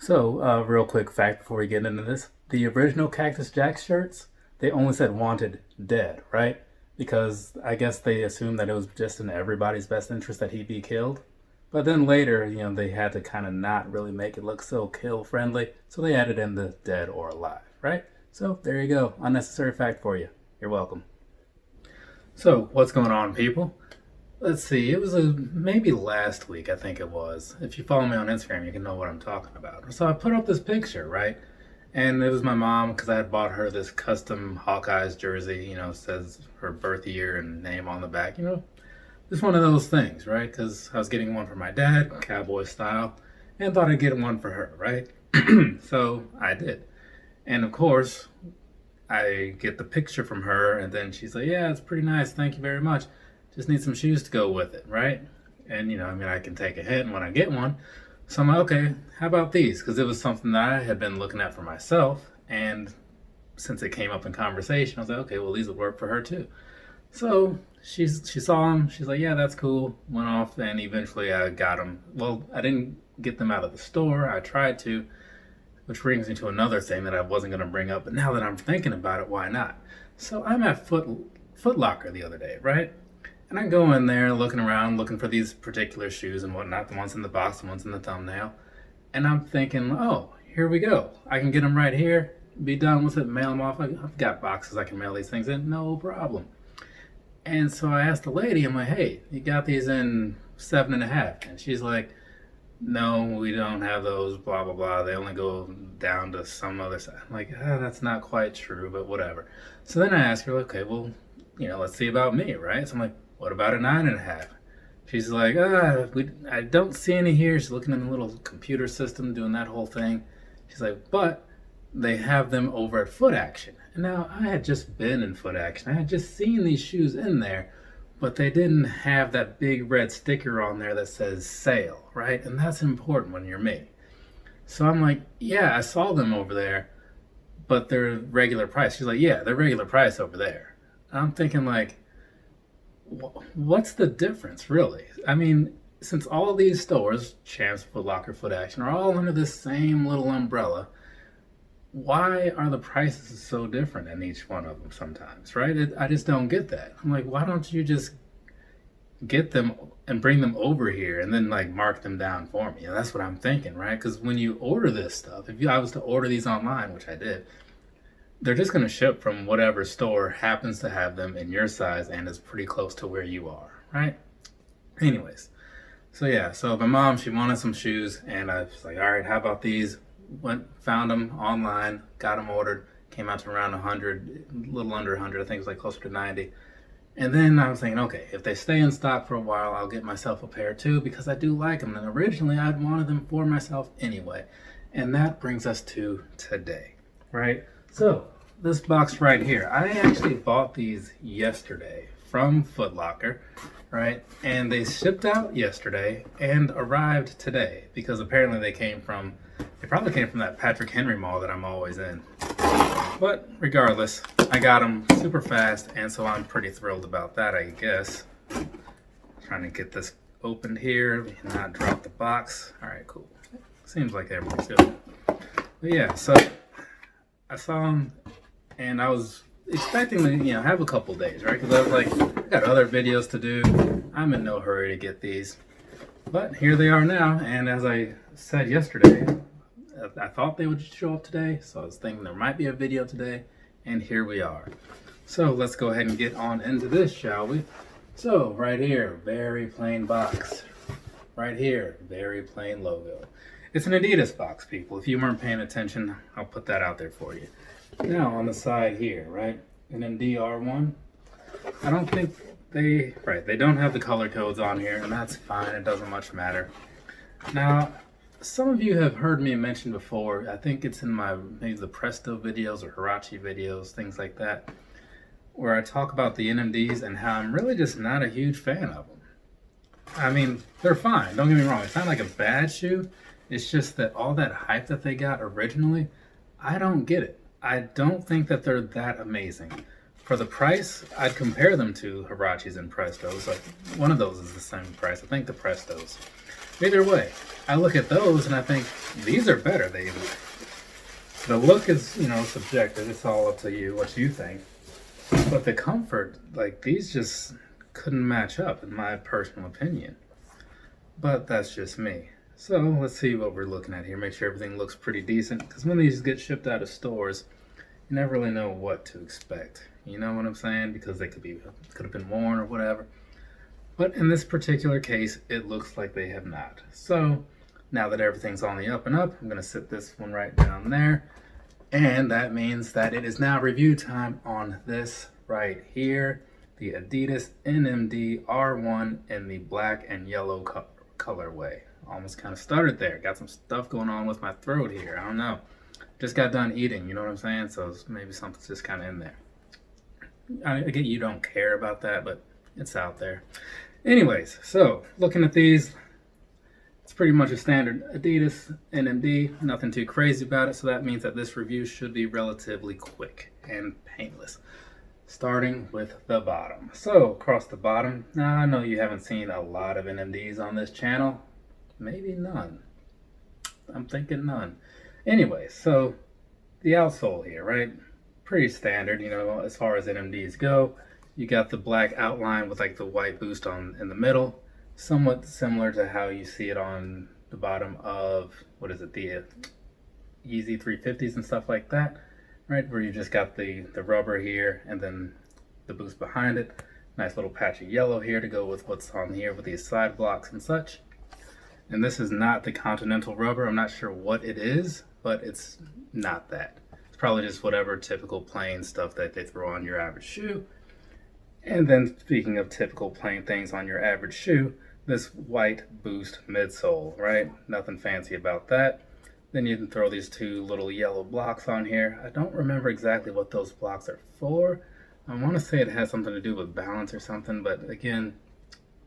Real quick fact before we get into this. The original Cactus Jack shirts, they only said wanted dead, right? Because I guess they assumed that it was just in everybody's best interest that he be killed. But then later, they had to kind of not really make it look so kill friendly, so they added in the dead or alive, right? So there you go. Unnecessary fact for you. You're welcome. So, what's going on, people? Let's see, it was maybe last week, I think it was. If you follow me on Instagram, you can know what I'm talking about. So I put up this picture, right? And it was my mom, because I had bought her this custom Hawkeyes jersey, says her birth year and name on the back, just one of those things, right? Because I was getting one for my dad, cowboy style, and thought I'd get one for her, right? So I did. And of course, I get the picture from her, and then she's like, yeah, it's pretty nice, thank you very much. Just need some shoes to go with it, right? And, I can take a hit when I get one. So I'm like, okay, how about these? Because it was something that I had been looking at for myself. And since it came up in conversation, I was like, okay, well, these will work for her too. So she saw them. She's like, yeah, that's cool. Went off, and eventually I got them. Well, I didn't get them out of the store. I tried to, which brings me to another thing that I wasn't going to bring up. But now that I'm thinking about it, why not? So I'm at Foot Locker the other day, right? And I go in there looking around, looking for these particular shoes and whatnot, the ones in the box, the ones in the thumbnail. And I'm thinking, oh, here we go. I can get them right here, be done with it, mail them off. I've got boxes I can mail these things in, no problem. And so I asked the lady, I'm like, hey, you got these in 7.5? And she's like, no, we don't have those, blah, blah, blah. They only go down to some other side. I'm like, that's not quite true, but whatever. So then I asked her, okay, well, let's see about me, right? So I'm like, what about a 9.5? She's like, I don't see any here. She's looking in the little computer system, doing that whole thing. She's like, but they have them over at Foot Action. And now I had just been in Foot Action. I had just seen these shoes in there, but they didn't have that big red sticker on there that says sale, right? And that's important when you're me. So I'm like, yeah, I saw them over there, but they're regular price. She's like, yeah, they're regular price over there. And I'm thinking like, what's the difference, really? I mean, since all these stores, Champs, Foot Locker, Foot Action, are all under this same little umbrella, why are the prices so different in each one of them sometimes, right? I just don't get that. I'm like, why don't you just get them and bring them over here and then like mark them down for me? And that's what I'm thinking, right? Because when you order this stuff, I was to order these online, which I did, they're just going to ship from whatever store happens to have them in your size and is pretty close to where you are, right? Anyways, so my mom, she wanted some shoes, and I was like, all right, how about these? Found them online, got them ordered, came out to around 100, a little under 100, I think it was like closer to 90. And then I was thinking, okay, if they stay in stock for a while, I'll get myself a pair too, because I do like them. And originally I'd wanted them for myself anyway. And that brings us to today, right? So, this box right here, I actually bought these yesterday from Foot Locker, right? And they shipped out yesterday and arrived today, because apparently they probably came from that Patrick Henry mall that I'm always in. But regardless, I got them super fast, and so I'm pretty thrilled about that, I guess. Trying to get this opened here and not drop the box. All right, cool. Seems like everything's good. But yeah, so I saw them, and I was expecting to, have a couple days, right? Because I was like, I got other videos to do. I'm in no hurry to get these. But here they are now, and as I said yesterday, I thought they would show up today, so I was thinking there might be a video today, and here we are. So let's go ahead and get on into this, shall we? So right here, very plain box. Right here, very plain logo. It's an Adidas box, people. If you weren't paying attention, I'll put that out there for you. Now, on the side here, right, NMD R1. I don't think they don't have the color codes on here, and that's fine. It doesn't much matter. Now, some of you have heard me mention before, I think it's in maybe the Presto videos or Huarache videos, things like that, where I talk about the NMDs and how I'm really just not a huge fan of them. I mean, they're fine, don't get me wrong. It's not like a bad shoe. It's just that all that hype that they got originally, I don't get it. I don't think that they're that amazing. For the price, I'd compare them to Huaraches and Prestos. Like, one of those is the same price. I think the Prestos. Either way, I look at those and I think these are better. The look is, you know, subjective. It's all up to you, what you think. But the comfort, like, these just couldn't match up in my personal opinion. But that's just me. So let's see what we're looking at here. Make sure everything looks pretty decent. Because when these get shipped out of stores, you never really know what to expect. You know what I'm saying? Because they could have been worn or whatever. But in this particular case, it looks like they have not. So now that everything's on the up and up, I'm going to sit this one right down there. And that means that it is now review time on this right here. The Adidas NMD R1 in the black and yellow colorway. Almost kind of started there. Got some stuff going on with my throat here. I don't know. Just got done eating, you know what I'm saying? So maybe something's just kind of in there. I get you don't care about that, but it's out there. Anyways, so looking at these, it's pretty much a standard Adidas NMD, nothing too crazy about it, so that means that this review should be relatively quick and painless. Starting with the bottom. So across the bottom, now I know you haven't seen a lot of NMDs on this channel, maybe none. I'm thinking none. Anyway, so the outsole here, right? Pretty standard, you know, as far as NMDs go. You got the black outline with like the white boost in the middle. Somewhat similar to how you see it on the bottom of, what is it, the Yeezy 350s and stuff like that, right? Where you just got the rubber here and then the boost behind it. Nice little patch of yellow here to go with what's on here with these side blocks and such. And this is not the Continental rubber. I'm not sure what it is, but it's not that. It's probably just whatever typical plain stuff that they throw on your average shoe. And then speaking of typical plain things on your average shoe, this white boost midsole, right? Nothing fancy about that. Then you can throw these two little yellow blocks on here. I don't remember exactly what those blocks are for. I want to say it has something to do with balance or something, but again,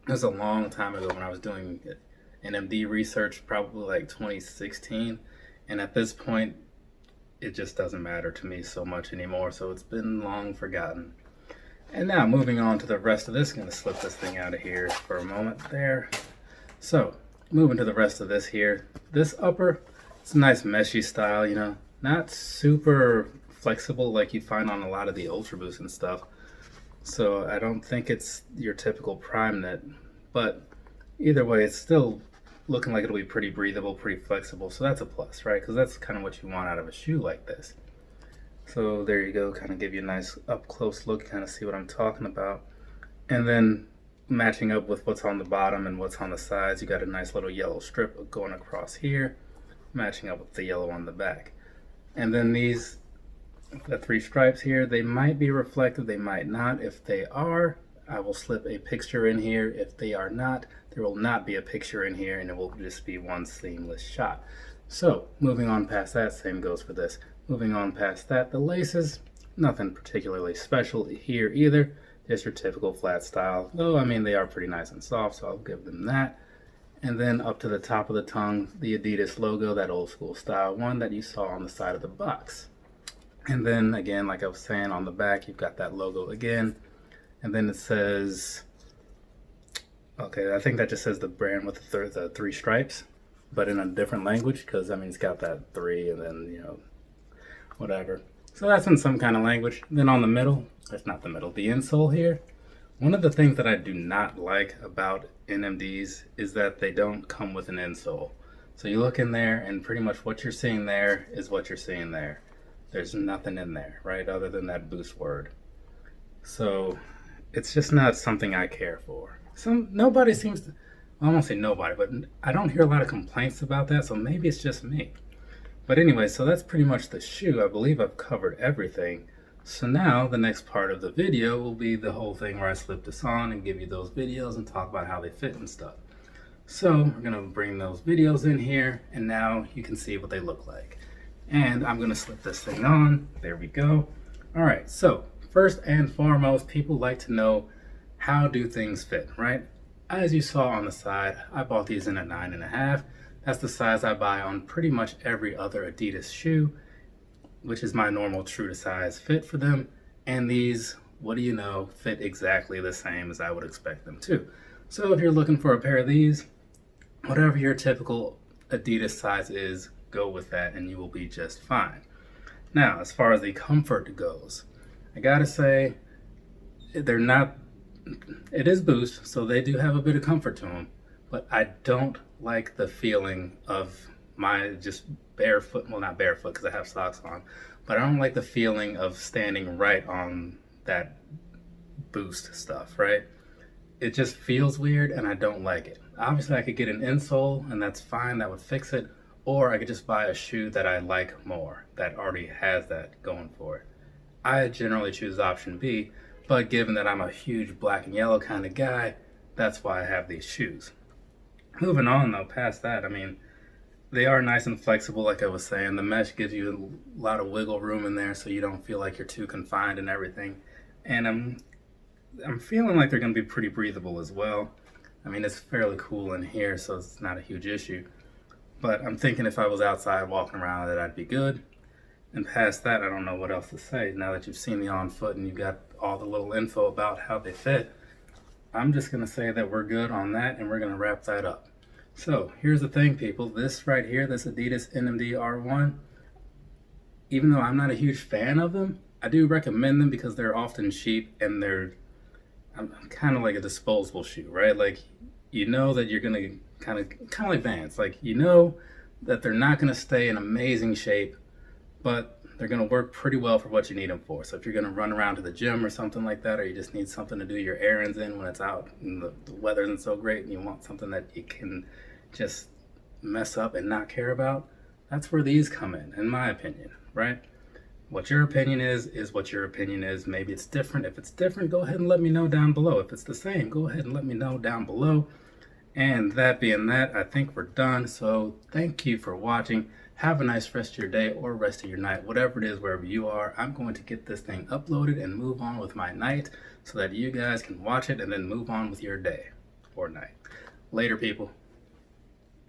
it was a long time ago when I was doing NMD research, probably like 2016. And at this point, it just doesn't matter to me so much anymore. So it's been long forgotten. And now moving on to the rest of this, I'm going to slip this thing out of here for a moment there. So moving to the rest of this here, this upper, it's a nice meshy style, you know, not super flexible like you find on a lot of the Ultra Boosts and stuff. So I don't think it's your typical prime knit, but either way, it's still looking like it'll be pretty breathable, pretty flexible. So that's a plus, right? Because that's kind of what you want out of a shoe like this. So there you go, kind of give you a nice up close look, kind of see what I'm talking about. And then matching up with what's on the bottom and what's on the sides, you got a nice little yellow strip going across here, matching up with the yellow on the back. And then these, the three stripes here, they might be reflective, they might not. If they are, I will slip a picture in here. If they are not, there will not be a picture in here and it will just be one seamless shot. So moving on past that, same goes for this. Moving on past that, the laces, nothing particularly special here either, just your typical flat style. Though, I mean, they are pretty nice and soft, so I'll give them that. And then up to the top of the tongue, the Adidas logo, that old school style one that you saw on the side of the box. And then again, like I was saying, on the back, you've got that logo again. And then it says, okay, I think that just says the brand with the three stripes, but in a different language, because I mean, it's got that three and then, you know, whatever. So that's in some kind of language. Then on the middle, that's not the middle, the insole here. One of the things that I do not like about NMDs is that they don't come with an insole. So you look in there and pretty much what you're seeing there is what you're seeing there. There's nothing in there, right, other than that boost word. So it's just not something I care for. Nobody seems to, I won't say nobody, but I don't hear a lot of complaints about that, so maybe it's just me. But anyway, so that's pretty much the shoe. I believe I've covered everything. So now the next part of the video will be the whole thing where I slip this on and give you those videos and talk about how they fit and stuff. So we're gonna bring those videos in here and now you can see what they look like. And I'm gonna slip this thing on. There we go. All right, so first and foremost, people like to know, how do things fit, right? As you saw on the side, I bought these in a 9.5. That's the size I buy on pretty much every other Adidas shoe, which is my normal true to size fit for them. And these, what do you know, fit exactly the same as I would expect them to. So if you're looking for a pair of these, Whatever your typical Adidas size is, go with that and you will be just fine. Now, as far as the comfort goes, I gotta say, they're not, it is Boost, so they do have a bit of comfort to them, but I don't like the feeling of my just barefoot, well, not barefoot because I have socks on, but I don't like the feeling of standing right on that Boost stuff, right? It just feels weird and I don't like it. Obviously, I could get an insole and that's fine, that would fix it, or I could just buy a shoe that I like more, that already has that going for it. I generally choose option B, but given that I'm a huge black and yellow kind of guy, that's why I have these shoes. Moving on though, past that, I mean, they are nice and flexible, like I was saying. The mesh gives you a lot of wiggle room in there so you don't feel like you're too confined and everything. And I'm feeling like they're going to be pretty breathable as well. I mean, it's fairly cool in here, so it's not a huge issue. But I'm thinking if I was outside walking around that I'd be good. And past that, I don't know what else to say. Now that you've seen me on foot and you've got all the little info about how they fit, I'm just going to say that we're good on that and we're going to wrap that up. So here's the thing, people. This right here, this Adidas NMD R1, even though I'm not a huge fan of them, I do recommend them because they're often cheap and they're kind of like a disposable shoe, right? Like, you know that you're going to kind of like Vans. Like, you know that they're not going to stay in amazing shape, but they're going to work pretty well for what you need them for. So if you're going to run around to the gym or something like that, or you just need something to do your errands in when it's out and the weather isn't so great and you want something that you can just mess up and not care about, that's where these come in my opinion, right? What your opinion is what your opinion is. Maybe it's different. If it's different, go ahead and let me know down below. If it's the same, go ahead and let me know down below. And that being that, I think we're done. So thank you for watching. Have a nice rest of your day or rest of your night, whatever it is, wherever you are. I'm going to get this thing uploaded and move on with my night so that you guys can watch it and then move on with your day or night. Later, people.